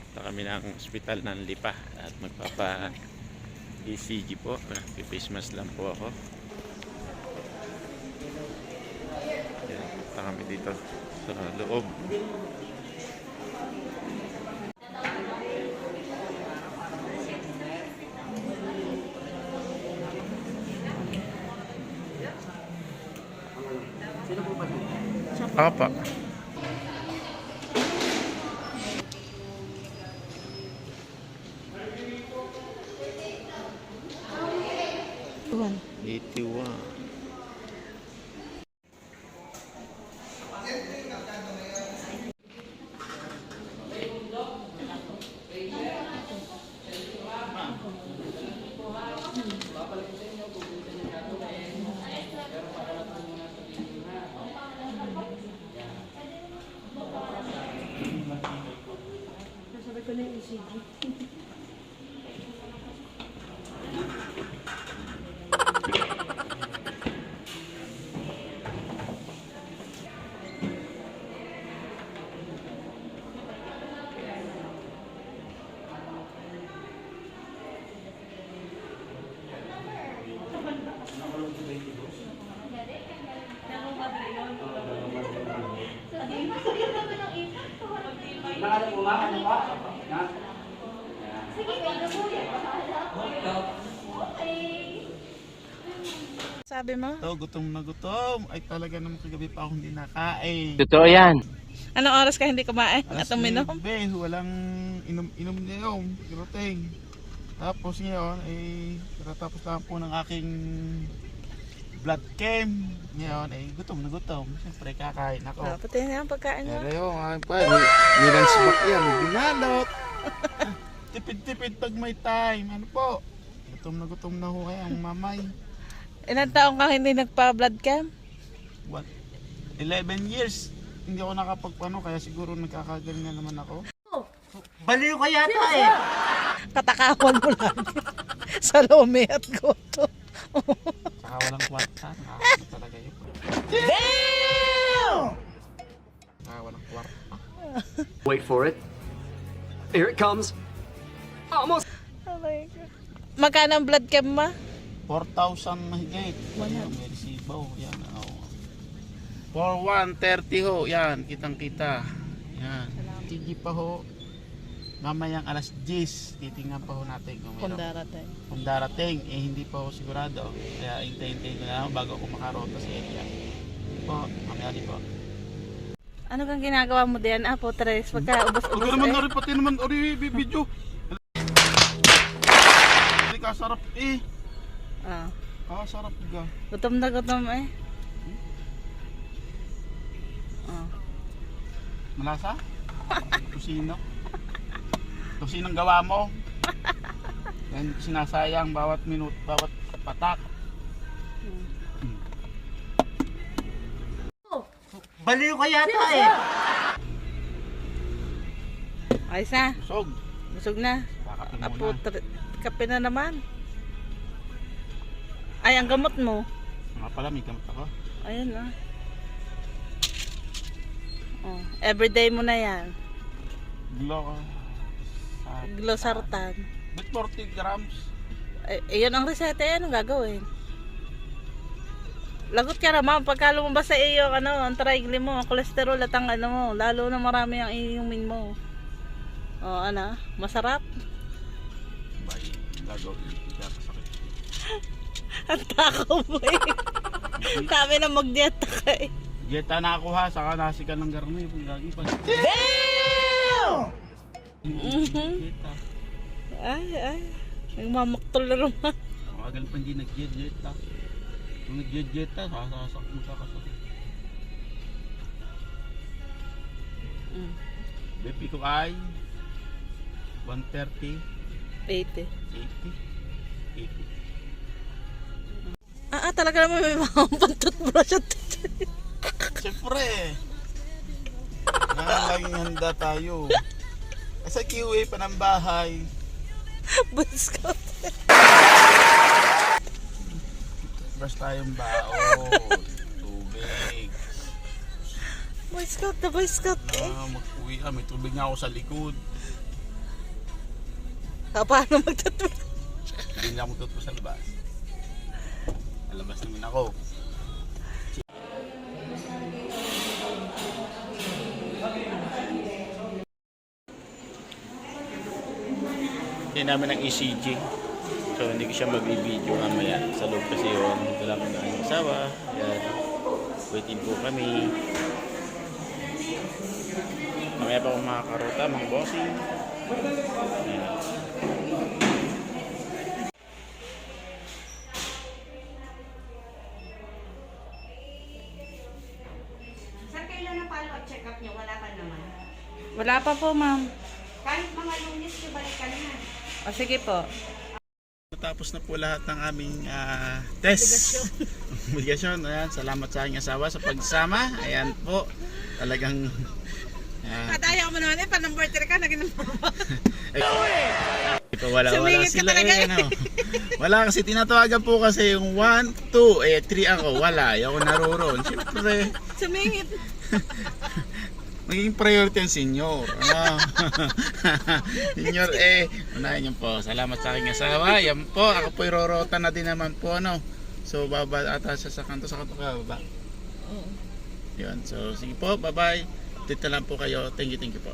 Punta kami ng ospital ng Lipa at magpapa ECG po. Face mask lang po ako. Ayan, punta kami dito sa loob. Apa? Tuhan. 81. Sabi ko na yung ECG. Sabi mo? Ito, gutom na gutom. Ay talaga naman kagabi pa ako hindi nakain. Totoo yan. Anong oras ka hindi kumain at uminom? 9, walang inom ngayon, kiruting. Tapos ngayon, katatapos lang po ng aking blood chem. Ngayon, gutom na gutom. Siyempre, kakain ako. Pati na ang pagkain mo. Pero yung pa, nilans back yan, binalot. Tipid-tipid pag may time. Ano po? Gutom na ho kayo ang mamay. Ilang taong ka hindi nagpa-blood cam? What? 11 years. Hindi ako nakapagpano, kaya siguro nagkakagaling na naman ako. Baliw ka yata eh. Katakawan mo lang. Salome at goto. Saka walang kwarta. Nakakita talaga yun. Damn! Saka walang kwarta. Wait for it. Here it comes. Almost. Oh my God. Magkano ang blood cam mo? 4,000 mahigit. Wala. May resibo. Yan. Oh. For 130 ho. Yan. Kitang-kita. Yan. Sige pa ho. Mamayang alas 10. Titingnan pa ho natin kung Kung meron. darating. Kung darating, hindi pa ho sigurado. Kaya hintayin ko na lang bago ako makarota sa area. Po, mamaya di po. Ano kang ginagawa mo diyan? Apo, Tres. Pagka-ubos-ubos Huwag naman ori, pati naman ori video. Hindi ka sarap eh. Ah. Sarap ka. Gutom na gutom eh. Ah. Malasa? Tusino? Tusinong gawa mo? Yan sinasayang bawat minuto, bawat patak. Baliw ka yata eh. Ayos na. Busog. Busog na. Kakapin Apo, muna. kape na naman. Ay, ang gamot mo. Nga pala, may gamot ako. Ayun ah. Oh, everyday mo na yan. Glosartan. With 40 grams. Ayun ang reseta yan. Anong gagawin? Lagot ka naman. Pagka lumabas sa iyo, ang triglyceride mo, ang cholesterol at ang mo, lalo na marami ang iinumin mo. Oh, masarap. Bay, gagawin. Hindi ako sakit. Ang takaw mo eh. Sabi na mag-dieta ka eh. Dieta na ako ha, saka nasikan ng garmi. Lagi pa. Damn! Dieta. Ay. Nagmamaktol na naman. Magal pa hindi nag-dieta. Kung nag-dieta, sasasak mo sa kasakit. BP ko ay 130, 80. 80. Talaga naman may mga pantutbrush at Siyempre. Laging handa tayo. Sa QA pa ng bahay. Boys Scout. Brush tayong baon. Tubig. Boy Scout na Boy Scout eh. Mag-uwi may tubig nga ako sa likod. Paano magtuturo? Hindi lang magtuturo sa labas. Lalabas naman ako. Hindi namin ang ECG. So hindi ko siya mag-video mamaya. Sa loob kasi yun. Ito lang ang aking asawa. Ayan. Waiting po kami. Mamaya pa akong makakarota, mga bossing. Ayan. Sir, kailan na follow-up check-up niyo? Wala pa naman. Wala pa po, ma'am. Kahit mga lunes niyo, balikan na. O, sige po. Natapos na po lahat ng aming test. Obligasyon. Ayan, salamat sa aking asawa sa pagsama. Ayan po. Talagang Kataya mo naman pa number 3 ka, naging number 1. wala Sumingit ka sila talaga eh, ano. Wala kasi tinatawagan po kasi yung 1, 2, 3 ako. Wala. Ako naroon. Siyempre, Sumingit. magiging priority ang senior. Ano? Senior unahin niyo po. Salamat sa aking asawa. Yan po. Ako po irorota na din naman po. Ano? So, baba ata siya sa kanto ka baba. Oo. Yun. So, sige po. Bye-bye. Dito lang po kayo. Thank you po.